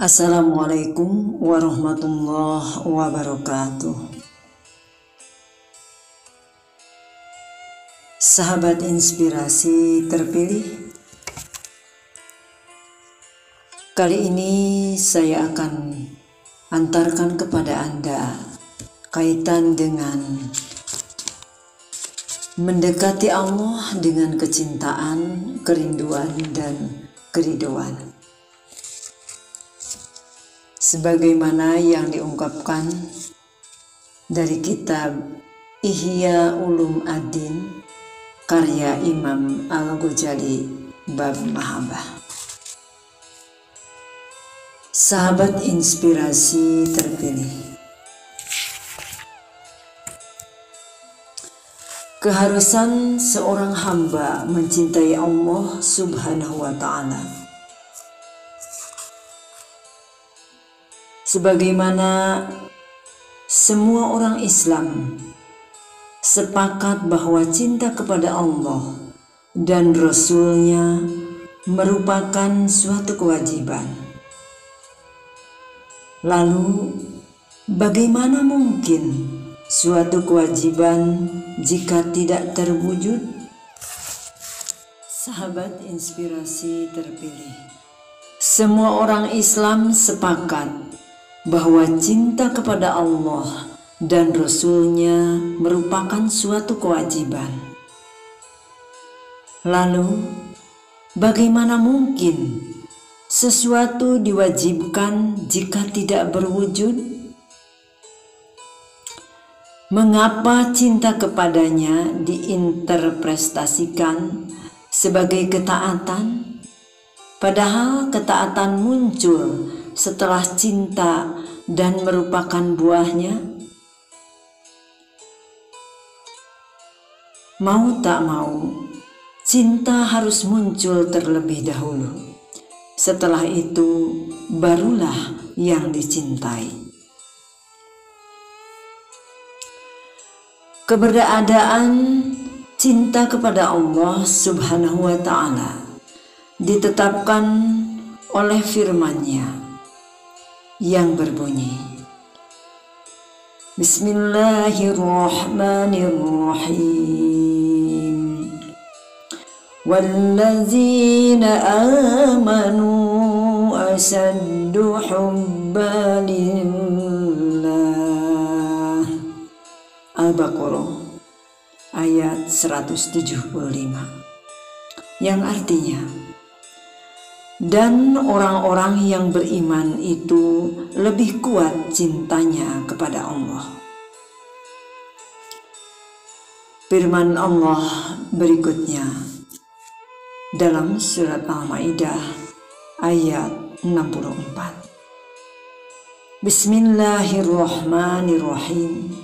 Assalamualaikum warahmatullahi wabarakatuh. Sahabat inspirasi terpilih, kali ini saya akan antarkan kepada Anda kaitan dengan mendekati Allah dengan kecintaan, kerinduan, dan keridhaan. Sebagaimana yang diungkapkan dari kitab Ihya Ulum Ad-Din karya Imam Al-Ghazali bab Mahabbah. Sahabat inspirasi terpilih, keharusan seorang hamba mencintai Allah Subhanahu wa Ta'ala, sebagaimana semua orang Islam sepakat bahwa cinta kepada Allah dan Rasul-Nya merupakan suatu kewajiban. Lalu, bagaimana mungkin suatu kewajiban jika tidak terwujud? Sahabat inspirasi terpilih, semua orang Islam sepakat bahwa cinta kepada Allah dan Rasul-Nya merupakan suatu kewajiban. Lalu, bagaimana mungkin sesuatu diwajibkan jika tidak berwujud? Mengapa cinta kepadanya diinterpretasikan sebagai ketaatan, padahal ketaatan muncul setelah cinta dan merupakan buahnya? Mau tak mau, cinta harus muncul terlebih dahulu. Setelah itu, barulah yang dicintai. Keberadaan cinta kepada Allah Subhanahu wa Ta'ala ditetapkan oleh firman-Nya yang berbunyi, Bismillahirrahmanirrahim. Wallazina amanu asaddu hubban lillah. Al-Baqarah ayat 175, yang artinya, dan orang-orang yang beriman itu lebih kuat cintanya kepada Allah. Firman Allah berikutnya dalam surat Al-Maidah ayat 64. Bismillahirrahmanirrahim.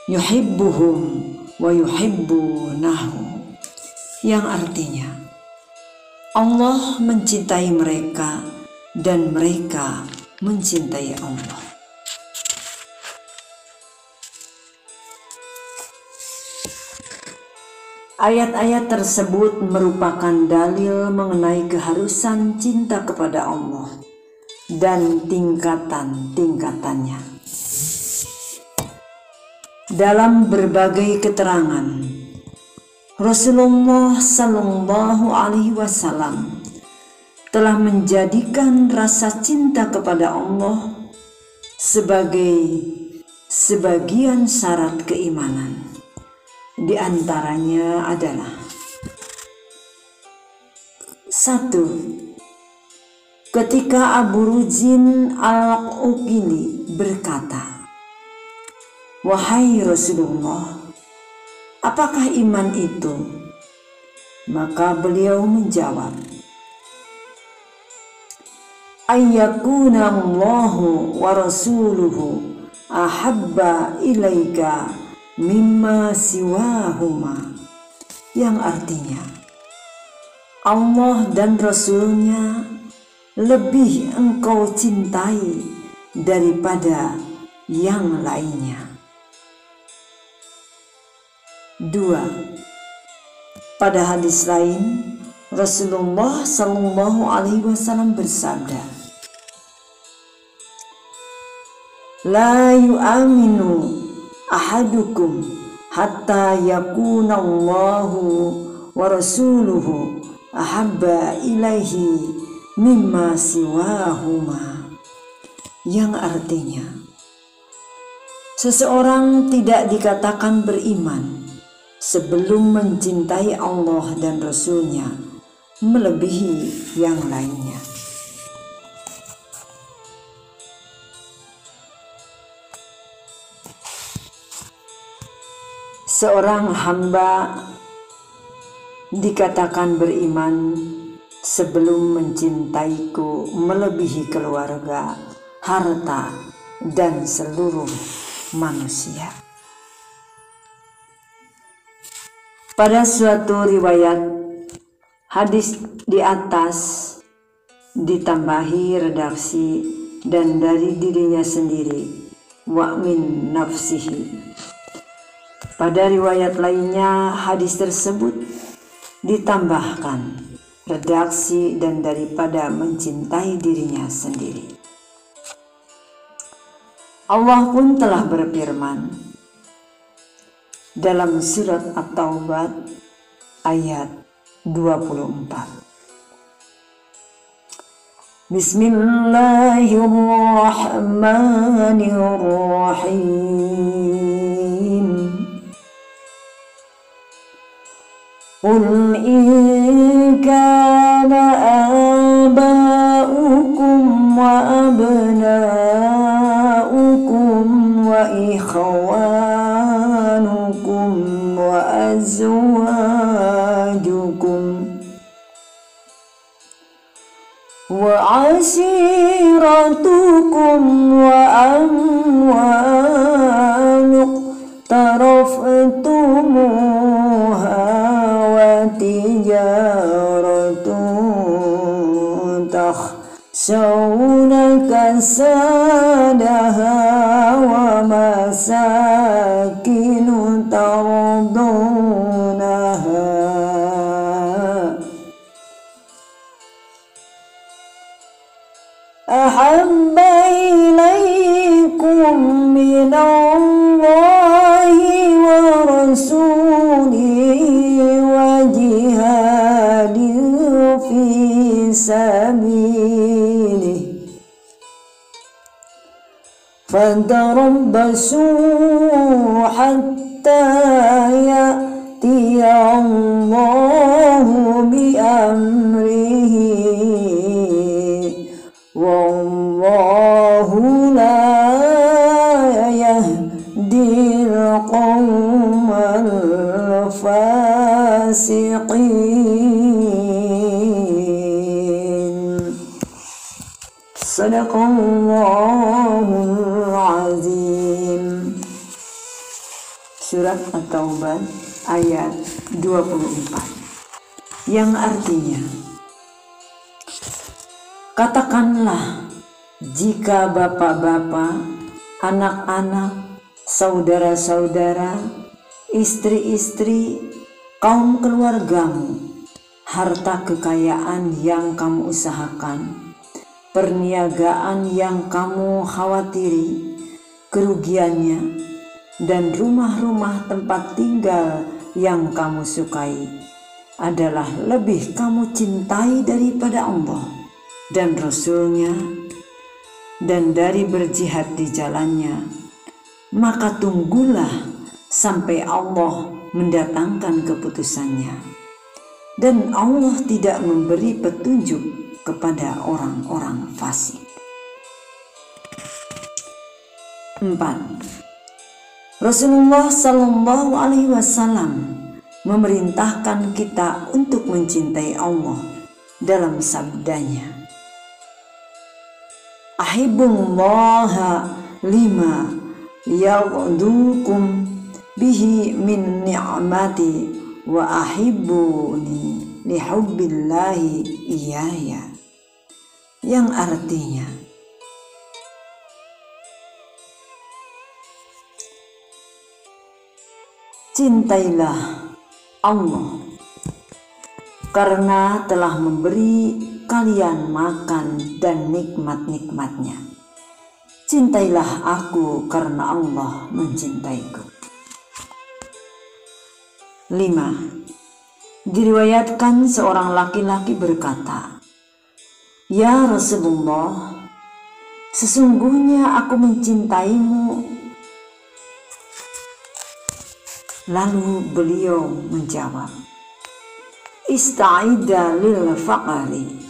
Yuhibbuhum wa yuhibbunahu, yang artinya, Allah mencintai mereka dan mereka mencintai Allah. Ayat-ayat tersebut merupakan dalil mengenai keharusan cinta kepada Allah dan tingkatan-tingkatannya. Dalam berbagai keterangan, Rasulullah Sallallahu Alaihi Wasallam telah menjadikan rasa cinta kepada Allah sebagai sebagian syarat keimanan. Di antaranya adalah: 1. Ketika Abu Rujin Al-Uqili berkata, "Wahai Rasulullah, apakah iman itu?" Maka beliau menjawab, "Ayyakuna Allahu wa rasuluhu ahabba ilaika mimma siwahuma," yang artinya, Allah dan Rasul-Nya lebih engkau cintai daripada yang lainnya. 2. Pada hadis lain, Rasulullah Shallallahu Alaihi Wasallam bersabda, La yu'aminu ahadukum hatta yakuna Allahu wa rasuluhu ahabba ilaihi mimma siwahuma. Yang artinya, seseorang tidak dikatakan beriman sebelum mencintai Allah dan Rasul-Nya melebihi yang lainnya. Seorang hamba dikatakan beriman sebelum mencintaiku melebihi keluarga, harta, dan seluruh manusia. Pada suatu riwayat hadis di atas ditambahi redaksi dan dari dirinya sendiri wa min nafsihi. Pada riwayat lainnya hadis tersebut ditambahkan redaksi dan daripada mencintai dirinya sendiri. Allah pun telah berfirman dalam surat At-Taubah ayat 24. Bismillahirrahmanirrahim. Qul in kana aba'ukum wa abna'ukum wa ikhwanukum wa azwajukum wa ashiratukum wa amwaluk taraftumuha tijaratun takhshawna kasadaha wa masakinu tardunaha ahabba ilaykum minallahi wa rasulihi fi sabilihi fatarabbasu hatta ya'tiya Allahu bi amrihi wallahu la yahdil qawmal fasiqin. Sadaqallahul azim. Surat At-Taubah ayat 24, yang artinya, katakanlah jika bapak-bapak, anak-anak, saudara-saudara, istri-istri, kaum keluargamu, harta kekayaan yang kamu usahakan, perniagaan yang kamu khawatiri kerugiannya, dan rumah-rumah tempat tinggal yang kamu sukai adalah lebih kamu cintai daripada Allah dan Rasul-Nya dan dari berjihad di jalannya, maka tunggulah sampai Allah mendatangkan keputusannya, dan Allah tidak memberi petunjuk kepada orang-orang fasik. 4. Rasulullah Shallallahu Alaihi Wasallam memerintahkan kita untuk mencintai Allah dalam sabdanya, Ahibbullaha lima yaghdukum bihi min ni'mati wa ahibbuni lihubbillahi iyaya, yang artinya, cintailah Allah karena telah memberi kalian makan dan nikmat-nikmatnya, Cintailah aku karena Allah mencintaiku. 5. Diriwayatkan seorang laki-laki berkata, "Ya Rasulullah, sesungguhnya aku mencintaimu." Lalu beliau menjawab, "Ista'idha lil faqri,"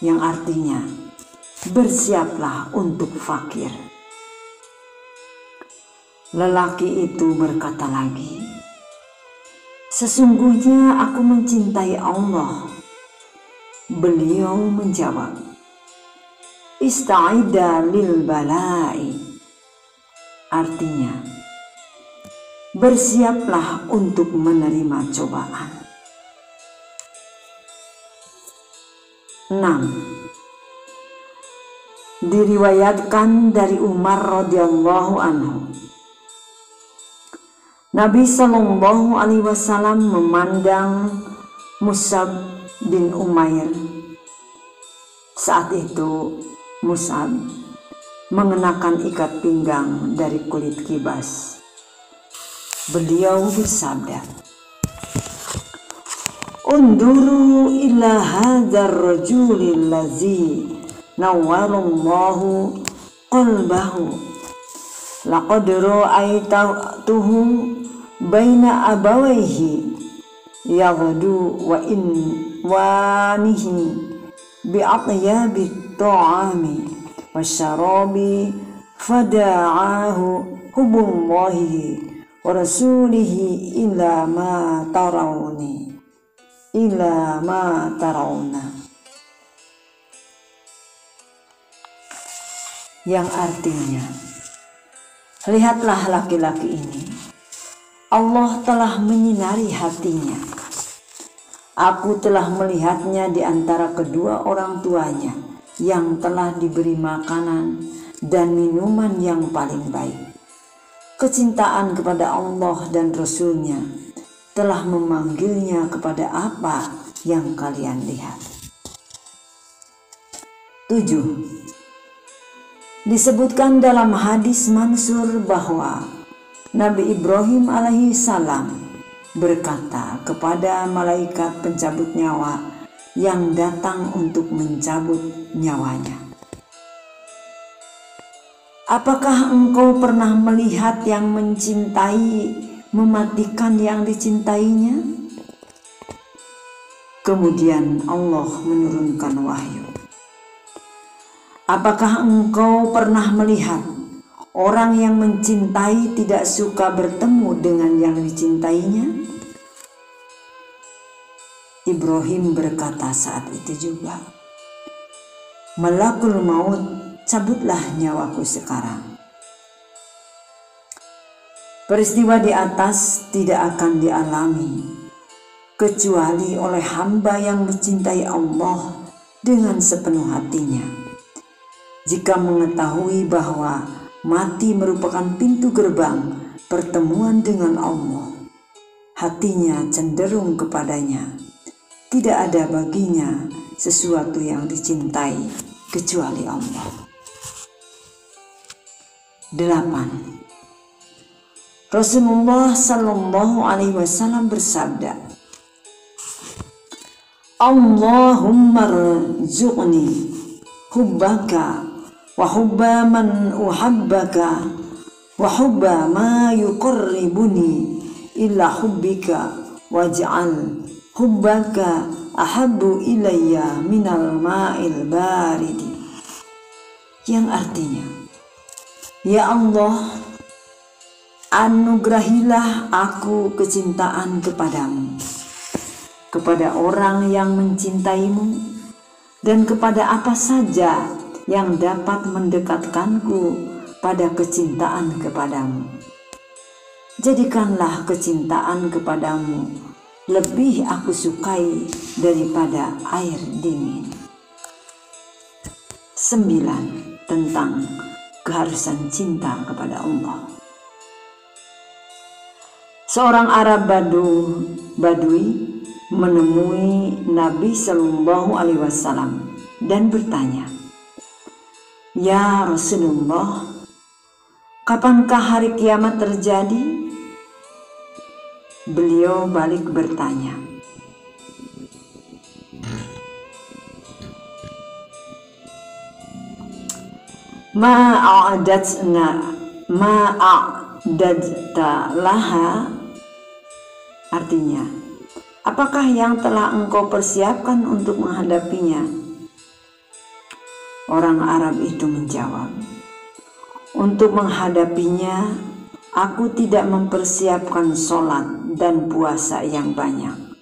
yang artinya, bersiaplah untuk fakir. Lelaki itu berkata lagi, "Sesungguhnya aku mencintai Allah." Beliau menjawab, "Ista'idha lil bala'i," artinya, bersiaplah untuk menerima cobaan. 6. Diriwayatkan dari Umar radhiyallahu anhu, Nabi Shallallahu alaihi wasallam memandang Mus'ab bin Umair. Saat itu Mus'ab mengenakan ikat pinggang dari kulit kibas. Beliau bersabda, "Unduru ila hadzal rajulil ladzi nawwarallahu qalbahu. Laqad ra'aituhu baina abawaihi yaghdu wa inwanihi bi'atyabit ta'ami wasyarabi fada'ahu hubbullahi wa rasulihi ila ma tarawna." Yang artinya, lihatlah laki-laki ini, Allah telah menyinari hatinya. Aku telah melihatnya di antara kedua orang tuanya yang telah diberi makanan dan minuman yang paling baik. Kecintaan kepada Allah dan Rasul-Nya telah memanggilnya kepada apa yang kalian lihat. 7. Disebutkan dalam hadis mansur bahwa Nabi Ibrahim alaihi salam berkata kepada malaikat pencabut nyawa yang datang untuk mencabut nyawanya, "Apakah engkau pernah melihat yang mencintai mematikan yang dicintainya?" Kemudian Allah menurunkan wahyu, "Apakah engkau pernah melihat orang yang mencintai tidak suka bertemu dengan yang dicintainya?" Ibrahim berkata saat itu juga, "Malakul maut, cabutlah nyawaku sekarang." Peristiwa di atas tidak akan dialami kecuali oleh hamba yang mencintai Allah dengan sepenuh hatinya. Jika mengetahui bahwa mati merupakan pintu gerbang pertemuan dengan Allah, hatinya cenderung kepadanya. Tidak ada baginya sesuatu yang dicintai kecuali Allah. 8. Rasulullah Shallallahu alaihi wasallam bersabda, "Allahumma rzuqni hubbaka wa hubba man uhabbaka wa hubba ma yuqarribuni illa hubbika waj'al hubbaka ahabbu ilayya minal ma'il baridi." Yang artinya, "Ya Allah, anugerahilah aku kecintaan kepadamu, kepada orang yang mencintaimu, dan kepada apa saja yang dapat mendekatkanku pada kecintaan kepadamu. Jadikanlah kecintaan kepadamu lebih aku sukai daripada air dingin." 9. Tentang keharusan cinta kepada Allah. Seorang Arab Badui menemui Nabi Shallallahu alaihi wasallam dan bertanya, "Ya Rasulullah, kapankah hari kiamat terjadi?" Beliau balik bertanya, ma'adadta laha, artinya, apakah yang telah engkau persiapkan untuk menghadapinya? Orang Arab itu menjawab, "Untuk menghadapinya, aku tidak mempersiapkan sholat dan puasa yang banyak,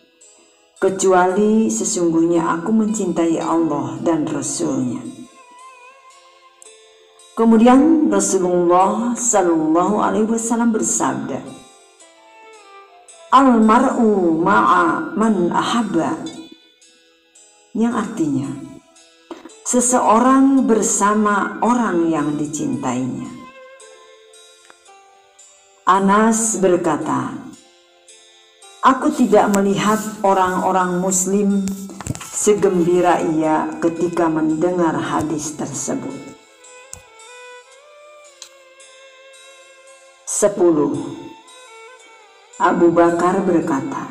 kecuali sesungguhnya aku mencintai Allah dan Rasul-Nya." Kemudian Rasulullah Shallallahu Alaihi Wasallam bersabda, "Al-mar'u ma'a man ahabba," yang artinya, seseorang bersama orang yang dicintainya. Anas berkata, "Aku tidak melihat orang-orang muslim segembira ia ketika mendengar hadis tersebut." 10. Abu Bakar berkata,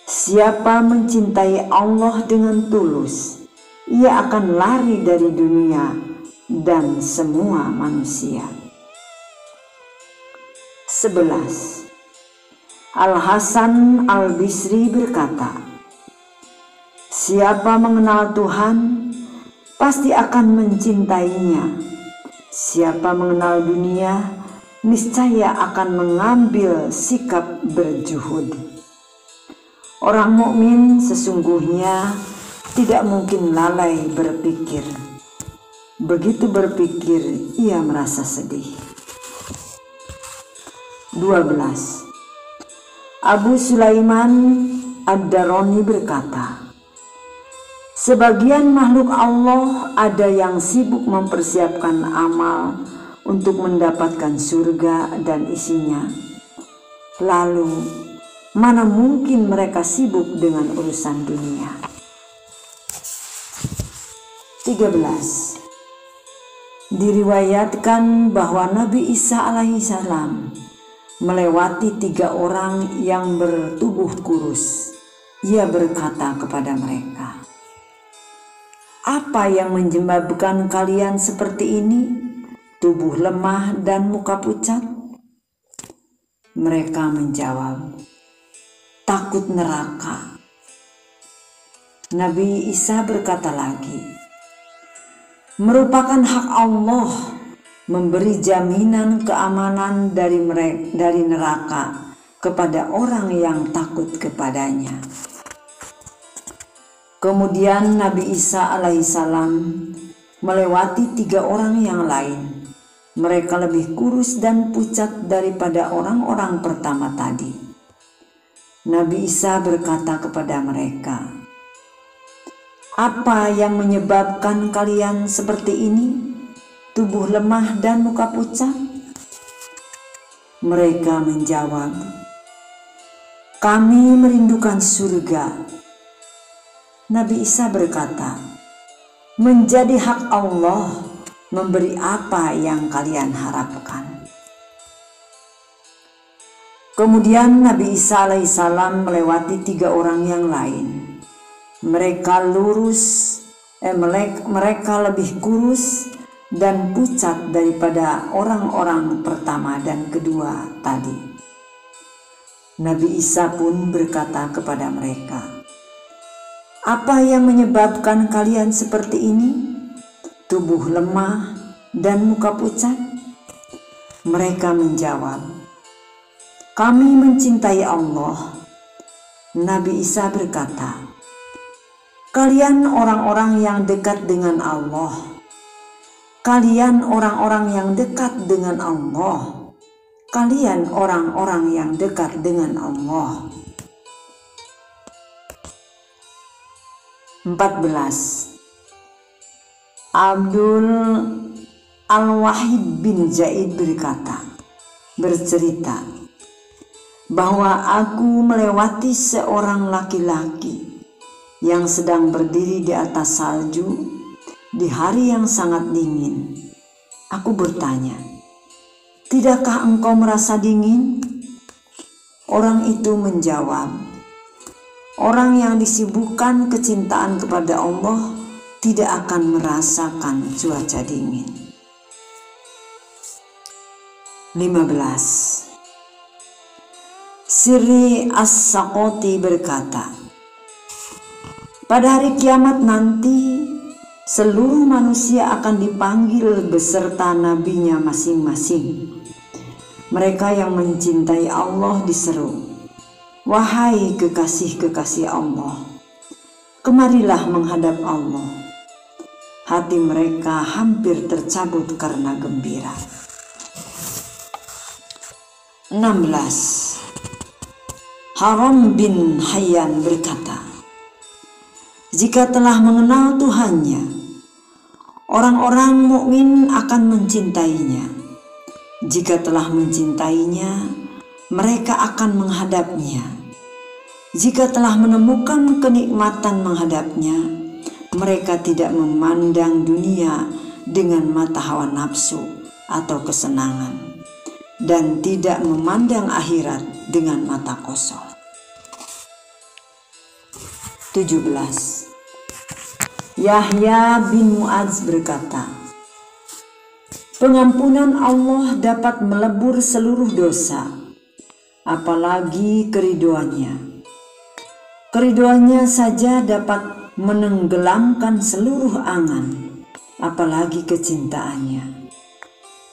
"Siapa mencintai Allah dengan tulus, ia akan lari dari dunia dan semua manusia." 11. Al-Hasan Al-Bisri berkata, "Siapa mengenal Tuhan, pasti akan mencintainya. Siapa mengenal dunia, niscaya akan mengambil sikap berjuhud." Orang mukmin sesungguhnya tidak mungkin lalai berpikir. Begitu berpikir, ia merasa sedih. 12. Abu Sulaiman Ad-Darani berkata, "Sebagian makhluk Allah ada yang sibuk mempersiapkan amal untuk mendapatkan surga dan isinya. Lalu, mana mungkin mereka sibuk dengan urusan dunia?" 13. Diriwayatkan bahwa Nabi Isa alaihissalam melewati 3 orang yang bertubuh kurus. Ia berkata kepada mereka, "Apa yang menyebabkan kalian seperti ini? Tubuh lemah dan muka pucat?" Mereka menjawab, "Takut neraka." Nabi Isa berkata lagi, "Merupakan hak Allah memberi jaminan keamanan dari neraka kepada orang yang takut kepadanya." Kemudian Nabi Isa alaihissalam melewati 3 orang yang lain. Mereka lebih kurus dan pucat daripada orang-orang pertama tadi. Nabi Isa berkata kepada mereka, "Apa yang menyebabkan kalian seperti ini? Tubuh lemah dan muka pucat?" Mereka menjawab, "Kami merindukan surga." Nabi Isa berkata, "Menjadi hak Allah memberi apa yang kalian harapkan." Kemudian Nabi Isa alaihissalam melewati 3 orang yang lain. Mereka lebih kurus dan pucat daripada orang-orang pertama dan kedua tadi. Nabi Isa pun berkata kepada mereka, "Apa yang menyebabkan kalian seperti ini? Tubuh lemah dan muka pucat?" Mereka menjawab, "Kami mencintai Allah." Nabi Isa berkata, "Kalian orang-orang yang dekat dengan Allah. Kalian orang-orang yang dekat dengan Allah. Kalian orang-orang yang dekat dengan Allah." 14. Abdul Al-Wahid bin Zaid bercerita bahwa aku melewati seorang laki-laki yang sedang berdiri di atas salju Di hari yang sangat dingin, aku bertanya, "Tidakkah engkau merasa dingin?" Orang itu menjawab, "Orang yang disibukkan kecintaan kepada Allah tidak akan merasakan cuaca dingin." 15. Sirri As-Saqati berkata, pada hari kiamat nanti, seluruh manusia akan dipanggil beserta nabinya masing-masing. Mereka yang mencintai Allah diseru, "Wahai kekasih-kekasih Allah, kemarilah menghadap Allah." Hati mereka hampir tercabut karena gembira. 16. Haram bin Hayyan berkata, jika telah mengenal Tuhannya, orang-orang mukmin akan mencintainya. Jika telah mencintainya, mereka akan menghadapnya. Jika telah menemukan kenikmatan menghadapnya, mereka tidak memandang dunia dengan mata hawa nafsu atau kesenangan, dan tidak memandang akhirat dengan mata kosong. 17. Yahya bin Mu'adz berkata, pengampunan Allah dapat melebur seluruh dosa, apalagi keriduannya. Keriduannya saja dapat menenggelamkan seluruh angan, apalagi kecintaannya.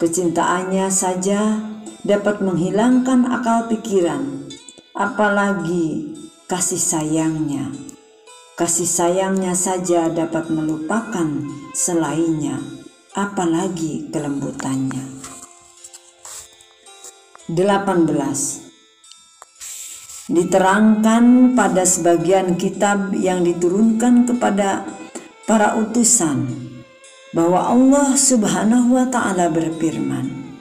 Kecintaannya saja dapat menghilangkan akal pikiran, apalagi kasih sayangnya. Kasih sayangnya saja dapat melupakan selainnya, apalagi kelembutannya. 18. Diterangkan pada sebagian kitab yang diturunkan kepada para utusan bahwa Allah Subhanahu wa Ta'ala berfirman,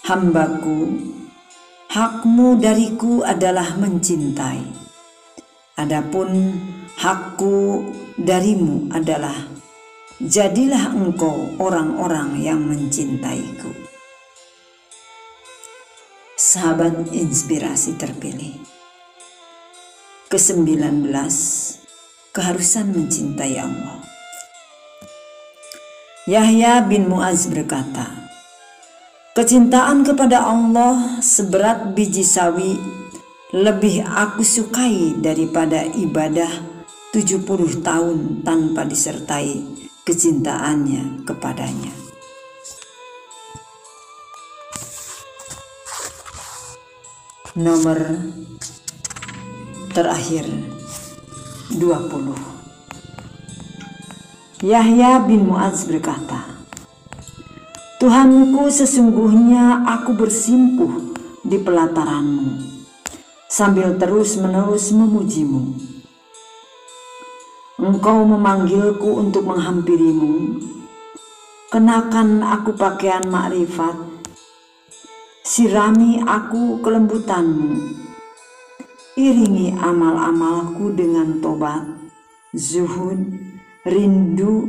"Hambaku, hakmu dariku adalah mencintai. Adapun hakku darimu adalah jadilah engkau orang-orang yang mencintaiku." Sahabat inspirasi terpilih. Ke-19, keharusan mencintai Allah. Yahya bin Mu'adz berkata, kecintaan kepada Allah seberat biji sawi lebih aku sukai daripada ibadah 70 tahun tanpa disertai kecintaannya kepadanya. Nomor terakhir 20. Yahya bin Mu'adz berkata, Tuhanku, sesungguhnya aku bersimpuh di pelataranmu sambil terus-menerus memujimu. Engkau memanggilku untuk menghampirimu. Kenakan aku pakaian makrifat, sirami aku kelembutanmu. Iringi amal-amalku dengan tobat, zuhud, rindu,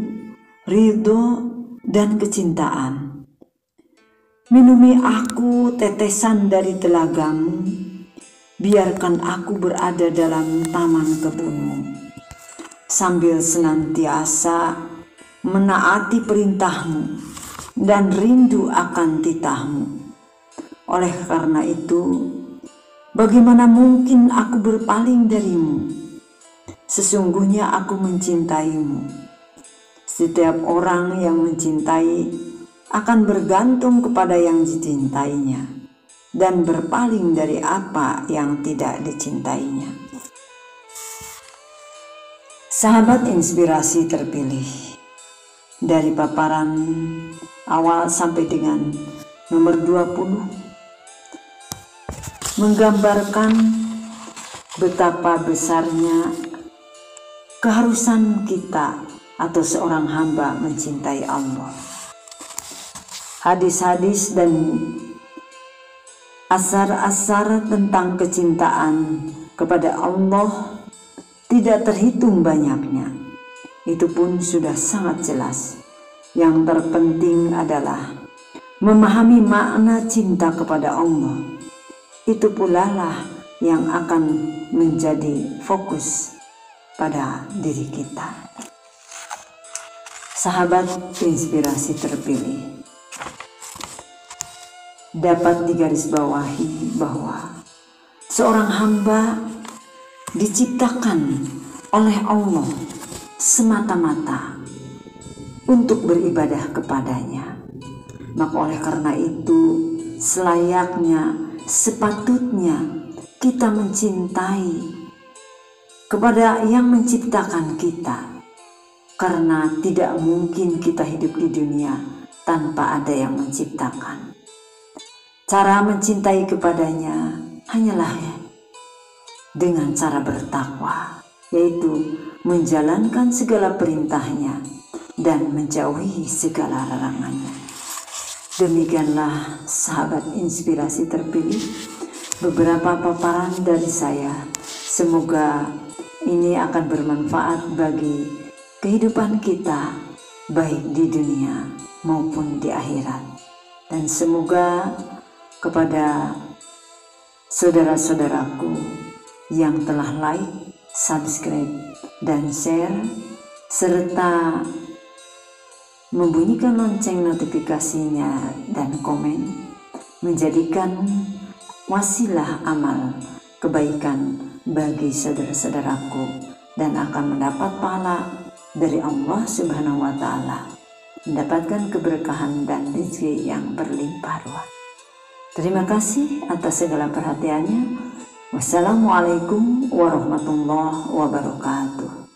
ridho, dan kecintaan. Minumi aku tetesan dari telagamu, biarkan aku berada dalam taman kebunmu, sambil senantiasa menaati perintahmu dan rindu akan titahmu. Oleh karena itu, bagaimana mungkin aku berpaling darimu? Sesungguhnya aku mencintaimu. Setiap orang yang mencintai akan bergantung kepada yang dicintainya dan berpaling dari apa yang tidak dicintainya. Sahabat inspirasi terpilih, dari paparan awal sampai dengan nomor 20 menggambarkan betapa besarnya keharusan kita atau seorang hamba mencintai Allah. Hadis-hadis dan asar-asar tentang kecintaan kepada Allah tidak terhitung banyaknya, itu pun sudah sangat jelas. Yang terpenting adalah memahami makna cinta kepada Allah. Itu pula lah yang akan menjadi fokus pada diri kita. Sahabat inspirasi terpilih, dapat digarisbawahi bahwa seorang hamba diciptakan oleh Allah semata-mata untuk beribadah kepadanya. Maka oleh karena itu selayaknya, sepatutnya kita mencintai kepada yang menciptakan kita, karena tidak mungkin kita hidup di dunia tanpa ada yang menciptakan. Cara mencintai kepadanya hanyalah dengan cara bertakwa, yaitu menjalankan segala perintahnya dan menjauhi segala larangannya. Demikianlah sahabat inspirasi terpilih, beberapa paparan dari saya. Semoga ini akan bermanfaat bagi kehidupan kita, baik di dunia maupun di akhirat. Dan semoga kepada saudara-saudaraku yang telah like, subscribe, dan share, serta membunyikan lonceng notifikasinya dan komen, menjadikan wasilah amal kebaikan bagi saudara-saudaraku, dan akan mendapat pahala dari Allah Subhanahu wa Ta'ala, mendapatkan keberkahan dan rezeki yang berlimpah ruah. Terima kasih atas segala perhatiannya. Wassalamualaikum warahmatullahi wabarakatuh.